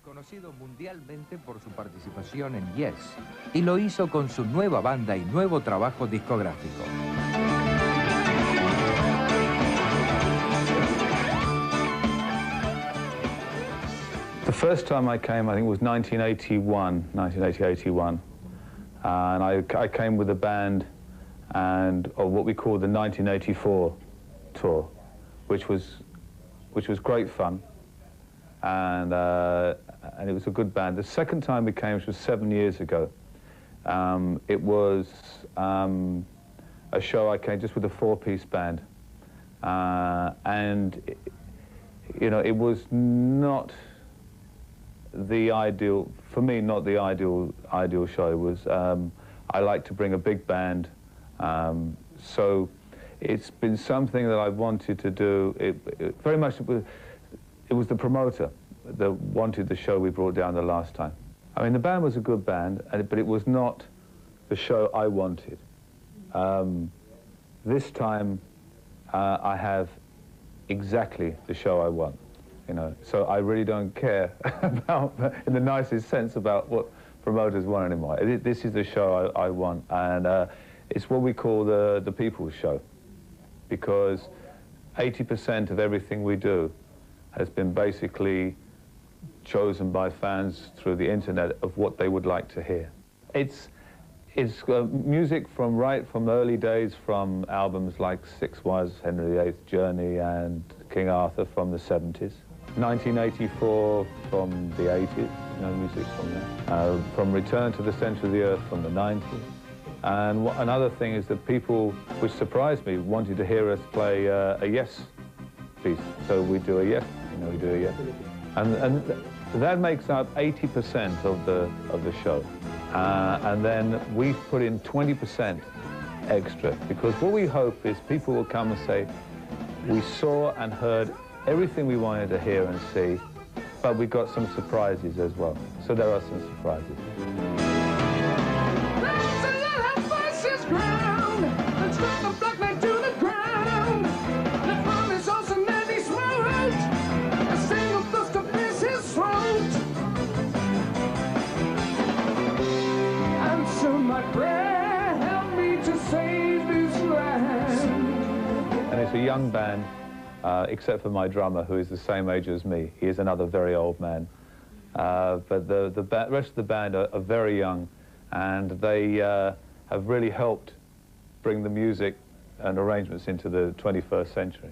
Conocido mundialmente por su participación en Yes, y lo hizo con su nueva banda y nuevo trabajo discográfico. The first time I came, I think, was 1980-81, and I came with a band of what we call the 1984 tour, which was great fun, and it was a good band. The second time we came, which was 7 years ago, it was a show I came just with a four-piece band, and it was not the ideal, for me, not the ideal show. It was, I like to bring a big band, so it's been something that I wanted to do. Very much, it was the promoter that wanted the show we brought down the last time. I mean, the band was a good band, but it was not the show I wanted. This time, I have exactly the show I want. So I really don't care about, in the nicest sense, about what promoters want anymore. This is the show I want, and it's what we call the people's show, because 80% of everything we do has been basically chosen by fans through the internet of what they would like to hear. It's music from the early days, from albums like Six Wives, Henry VIII, Journey, and King Arthur from the 70s. 1984 from the 80s, music from there. From Return to the Center of the Earth from the 90s. And another thing is that people, which surprised me, wanted to hear us play a Yes piece. So we do a Yes, we do a Yes. And that makes up 80% of the show. And then we've put in 20% extra, because what we hope is people will come and say, we saw and heard everything we wanted to hear and see, but we got some surprises as well. So there are some surprises. And it's a young band, except for my drummer, who is the same age as me. He is another very old man. But the rest of the band are very young, and they have really helped bring the music and arrangements into the 21st century.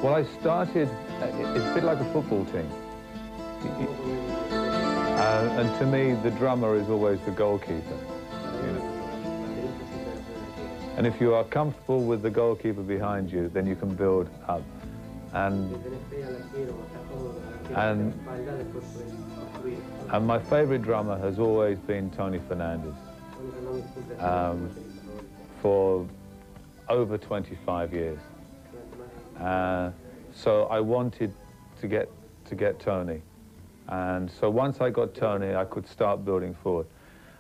Well, I started, it's a bit like a football team. And to me, the drummer is always the goalkeeper. You know? And if you are comfortable with the goalkeeper behind you, then you can build up. And my favorite drummer has always been Tony Fernandez. For over 25 years. So I wanted to get Tony. And so once I got Tony, I could start building forward.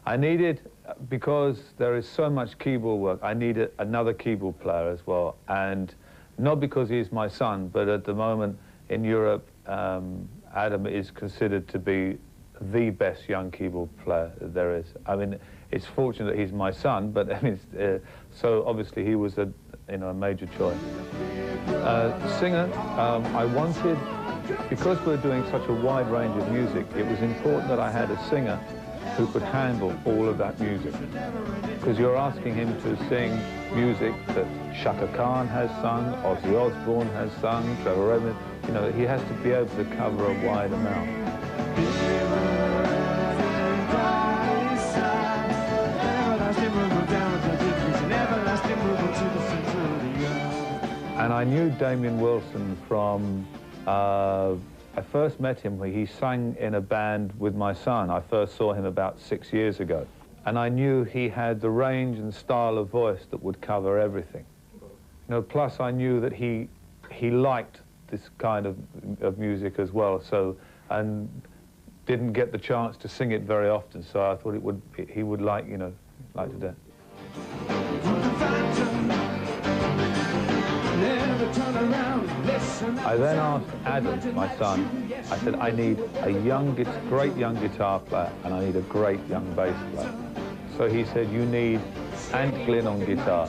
I needed, because there is so much keyboard work, I needed another keyboard player as well. And not because he's my son, but at the moment in Europe, Adam is considered to be the best young keyboard player there is. I mean, it's fortunate that he's my son, but I mean, so obviously he was a major choice. Singer, I wanted, because we're doing such a wide range of music, it was important that I had a singer who could handle all of that music. Because you're asking him to sing music that Shaka Khan has sung, Ozzy Osbourne has sung, Trevor Redman, you know, he has to be able to cover a wide amount. And I knew Damien Wilson from, I first met him when he sang in a band with my son. I first saw him about 6 years ago. And I knew he had the range and style of voice that would cover everything. You know, plus I knew that he liked this kind of music as well, so, and didn't get the chance to sing it very often, so I thought he would like, you know, like to do. I then asked Adam, my son, I said, I need a great young guitar player, and I need a great young bass player. So he said, you need Ant Glynn on guitar.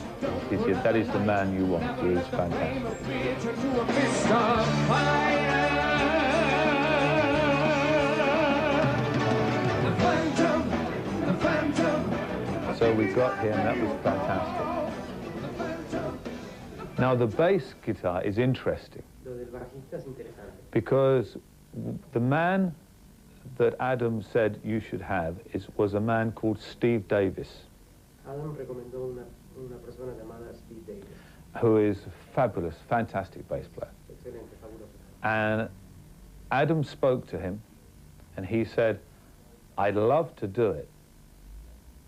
He said, that is the man you want. He is fantastic. So we got him, that was fantastic. Now the bass guitar is interesting because the man that Adam said you should have was a man called Steve Davis. Adam recomendó una persona llamada Steve Davis. Who is fabulous, fantastic bass player. Excelente, fabuloso. And Adam spoke to him and he said, I'd love to do it,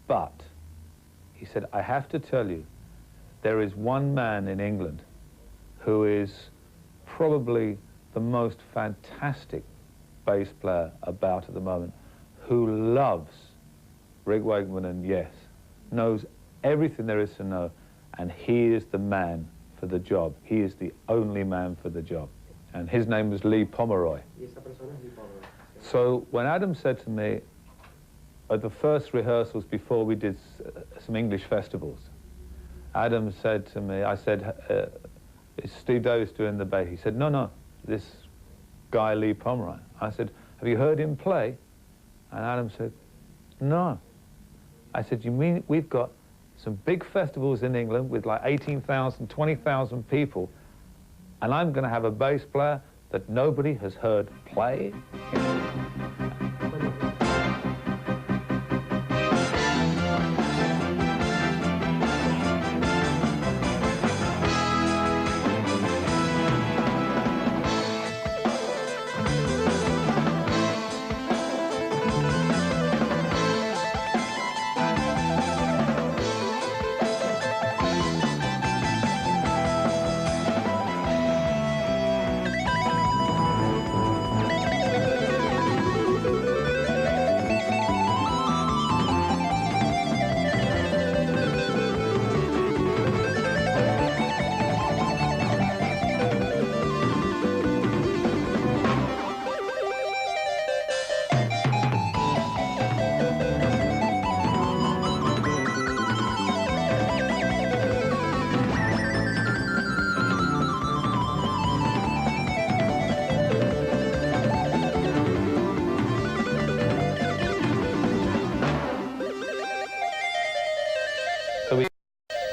but he said, I have to tell you, there is one man in England who is probably the most fantastic bass player about at the moment, who loves Rick Wakeman and Yes, knows everything there is to know, and he is the man for the job. He is the only man for the job. And his name was Lee Pomeroy. So when Adam said to me, at the first rehearsals before we did some English festivals, Adam said to me, I said, is Steve Davis doing the bass? He said, no, this guy Lee Pomeroy. I said, have you heard him play? And Adam said, no. I said, you mean we've got some big festivals in England with like 18,000, 20,000 people, and I'm going to have a bass player that nobody has heard play?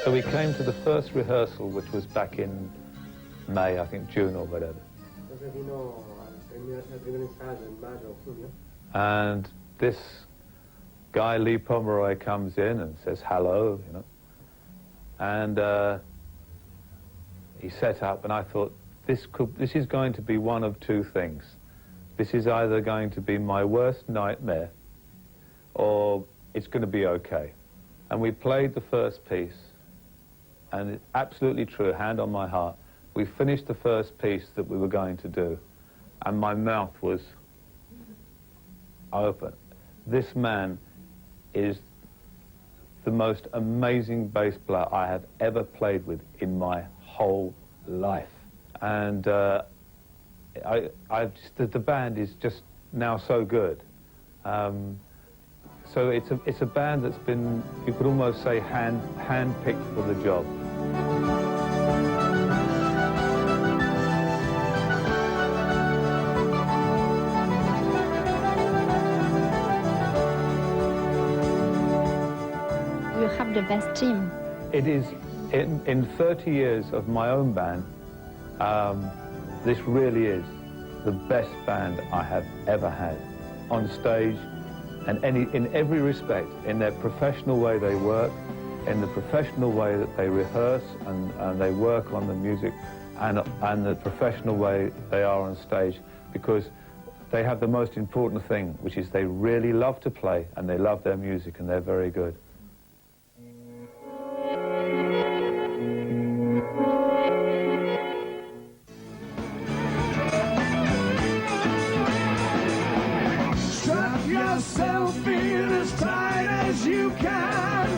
So we came to the first rehearsal, which was back in May, I think June or whatever. el primer ensayo en mayo o junio. And this guy, Lee Pomeroy, comes in and says hello, you know. And he set up, and I thought, this is going to be one of two things. This is either going to be my worst nightmare, or it's going to be okay. And we played the first piece, and it's absolutely true, hand on my heart, we finished the first piece that we were going to do, and my mouth was open. This man is the most amazing bass player I have ever played with in my whole life. And the band is just now so good. So it's a band that's been, you could almost say, hand-picked for the job. You have the best team. It is, in 30 years of my own band, this really is the best band I have ever had on stage, and in every respect, in their professional way they work, in the professional way that they rehearse and they work on the music, and the professional way they are on stage, because they have the most important thing, which is they really love to play and they love their music and they're very good. Strap yourself in as tight as you can.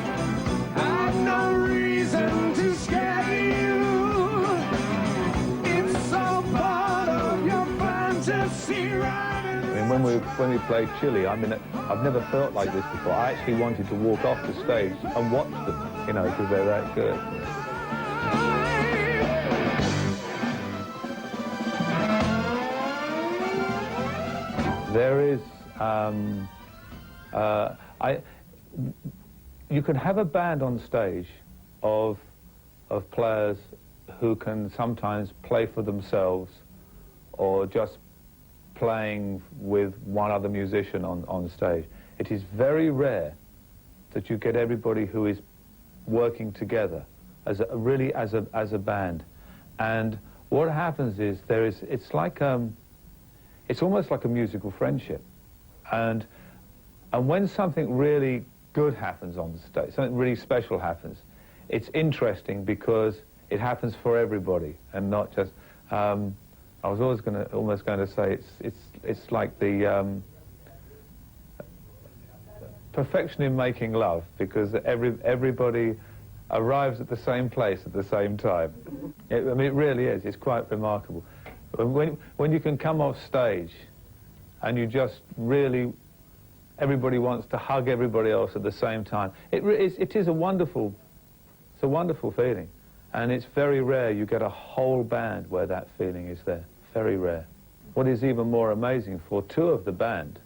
I've no reason to scare you. It's all part of your fantasy, right? I mean, when we played Chile, I mean, I've never felt like this before. I actually wanted to walk off the stage and watch them, you know, because they're that good. There is, you can have a band on stage of players who can sometimes play for themselves or just playing with one other musician on stage. It is very rare that you get everybody who is working together as a band. And what happens is it's like it's almost like a musical friendship. And when something really good happens on the stage, something really special happens, it's interesting because it happens for everybody and not just. I was almost going to say it's like the perfection in making love, because everybody arrives at the same place at the same time. I mean, it really is. It's quite remarkable. When you can come off stage and you just really, everybody wants to hug everybody else at the same time. It is a wonderful feeling. And it's very rare you get a whole band where that feeling is there. Very rare. What is even more amazing, for two of the band,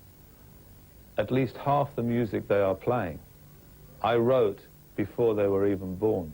at least half the music they are playing, I wrote before they were even born.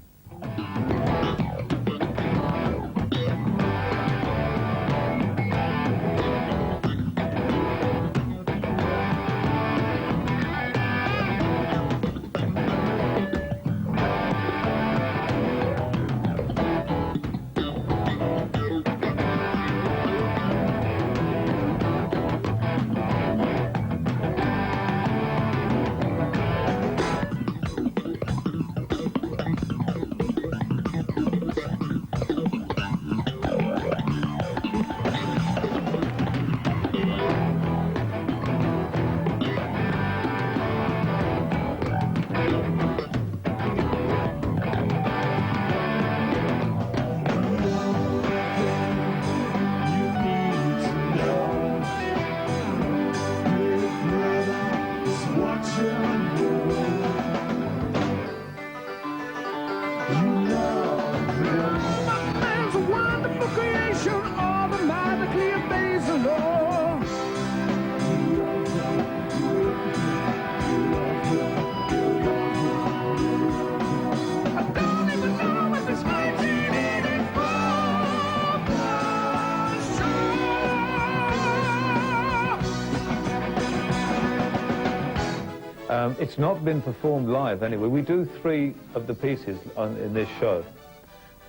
It's not been performed live anyway. We do 3 of the pieces in this show,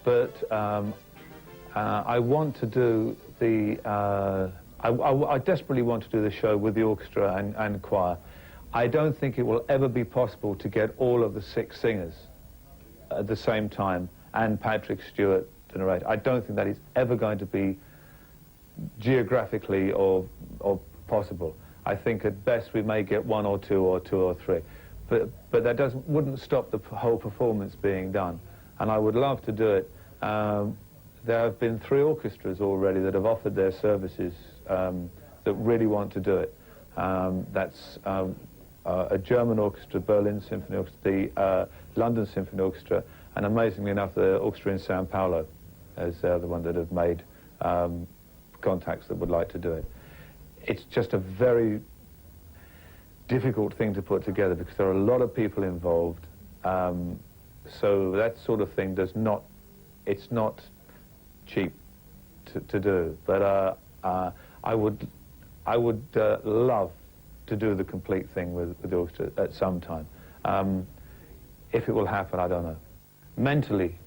but I want to do the... I desperately want to do the show with the orchestra and choir. I don't think it will ever be possible to get all of the 6 singers at the same time and Patrick Stewart to narrate. I don't think that is ever going to be geographically or possible. I think at best we may get 1 or 2 or 2 or 3, but that wouldn't stop the whole performance being done, and I would love to do it. There have been 3 orchestras already that have offered their services that really want to do it. That's a German orchestra, Berlin Symphony Orchestra, the London Symphony Orchestra, and amazingly enough the orchestra in Sao Paulo is the one that have made contacts that would like to do it. It's just a very difficult thing to put together because there are a lot of people involved. So that sort of thing it's not cheap to do. But I would love to do the complete thing with the orchestra at some time. If it will happen, I don't know. Mentally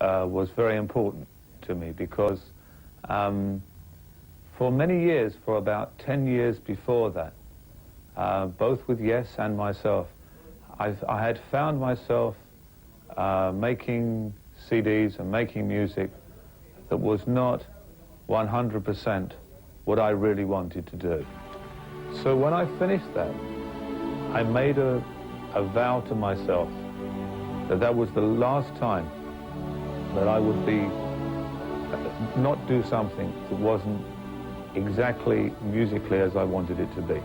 was very important to me because for many years, for about 10 years before that, both with Yes and myself, I had found myself making CDs and making music that was not 100% what I really wanted to do. So when I finished that, I made a vow to myself that that was the last time that I would not do something that wasn't exactly musically as I wanted it to be.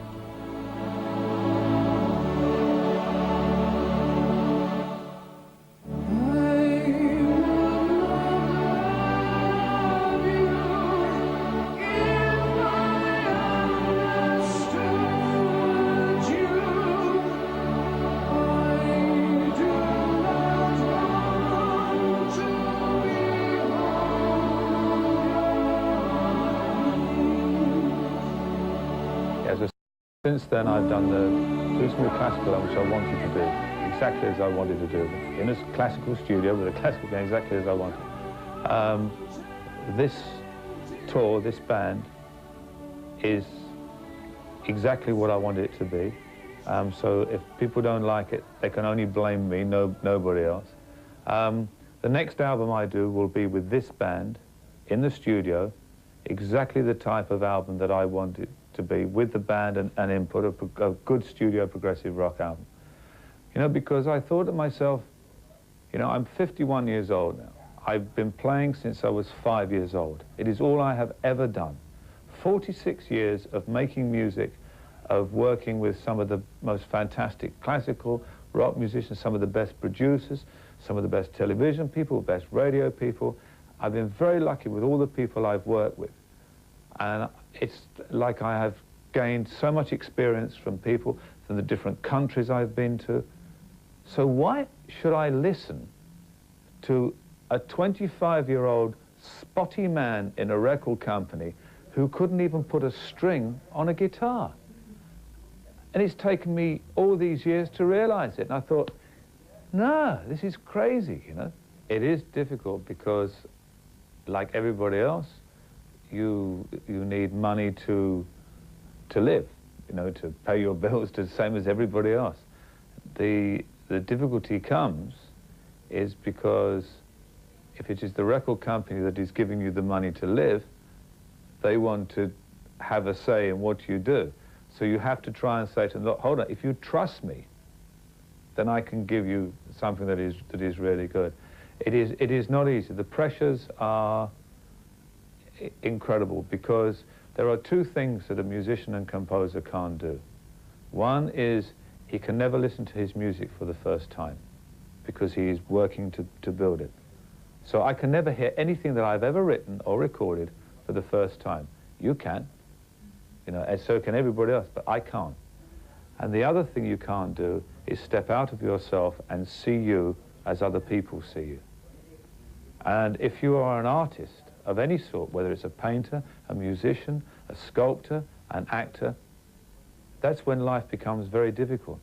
Since then, I've done the 2 small classical which I wanted to do, exactly as I wanted to do them, in a classical studio with a classical game, exactly as I wanted. This tour, this band, is exactly what I wanted it to be. So if people don't like it, they can only blame me, nobody else. The next album I do will be with this band, in the studio, exactly the type of album that I wanted to be, with the band and input, a good studio progressive rock album. You know, because I thought to myself, you know, I'm 51 years old now. I've been playing since I was 5 years old. It is all I have ever done. 46 years of making music, of working with some of the most fantastic classical rock musicians, some of the best producers, some of the best television people, best radio people. I've been very lucky with all the people I've worked with. And it's like I have gained so much experience from people, from the different countries I've been to. So why should I listen to a 25-year-old spotty man in a record company who couldn't even put a string on a guitar? And it's taken me all these years to realize it. And I thought, no, this is crazy, you know. It is difficult because, like everybody else, you need money to live, you know, to pay your bills the same as everybody else. The difficulty comes is because if it is the record company that is giving you the money to live, they want to have a say in what you do. So you have to try and say to them, look, hold on, if you trust me, then I can give you something that is really good. It is not easy. The pressures are incredible because there are 2 things that a musician and composer can't do. One is he can never listen to his music for the first time because he is working to build it. So I can never hear anything that I've ever written or recorded for the first time. You can, you know, and so can everybody else, but I can't. And the other thing you can't do is step out of yourself and see you as other people see you. And if you are an artist of any sort, whether it's a painter, a musician, a sculptor, an actor, that's when life becomes very difficult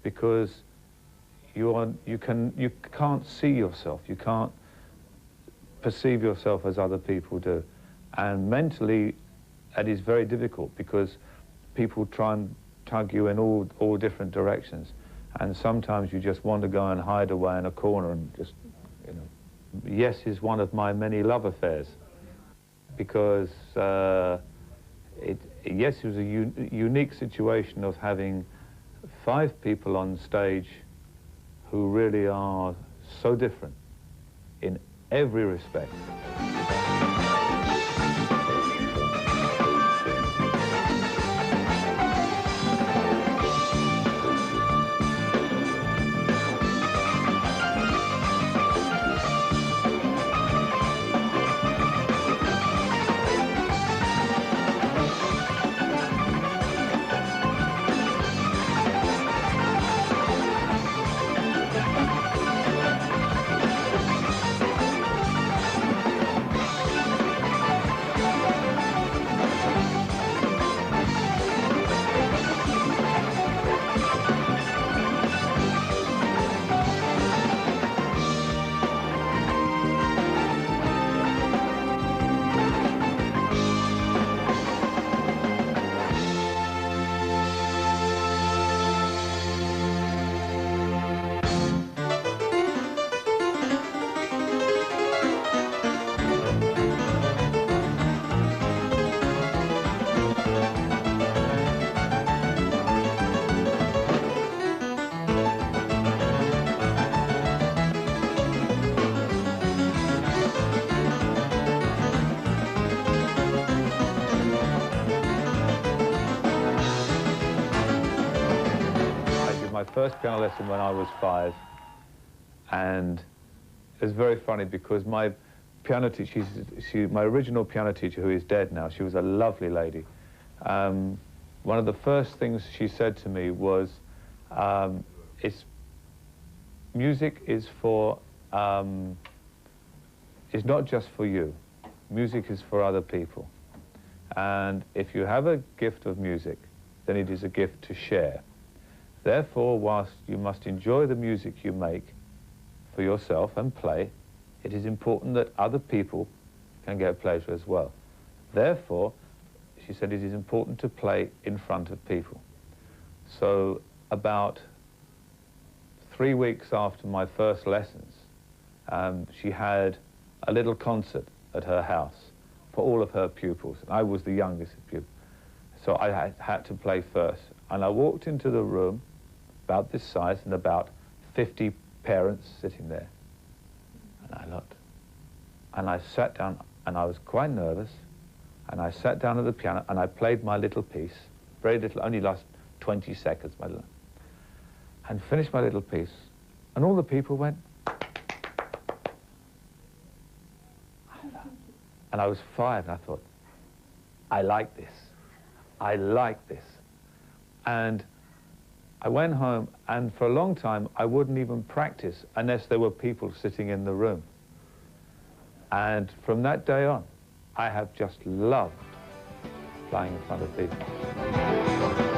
because you can't see yourself, you can't perceive yourself as other people do. And mentally, it is very difficult because people try and tug you in all different directions. And sometimes you just want to go and hide away in a corner and just, you know. Yes is one of my many love affairs because yes, it was a unique situation of having 5 people on stage who really are so different in every respect. My first piano lesson when I was 5, and it was very funny because my piano teacher, my original piano teacher, who is dead now, she was a lovely lady. One of the first things she said to me was, music is not just for you. Music is for other people. And if you have a gift of music, then it is a gift to share. Therefore, whilst you must enjoy the music you make for yourself and play, it is important that other people can get pleasure as well. Therefore, she said it is important to play in front of people. So about 3 weeks after my first lessons, she had a little concert at her house for all of her pupils. I was the youngest pupil, so I had to play first. And I walked into the room, about this size, and about 50 parents sitting there. And I looked, and I sat down, and I was quite nervous, and I sat down at the piano, and I played my little piece, very little, only last 20 seconds, and finished my little piece, and all the people went, and I was 5, and I thought, I like this. I like this. And I went home, and for a long time, I wouldn't even practice unless there were people sitting in the room. And from that day on, I have just loved playing in front of people.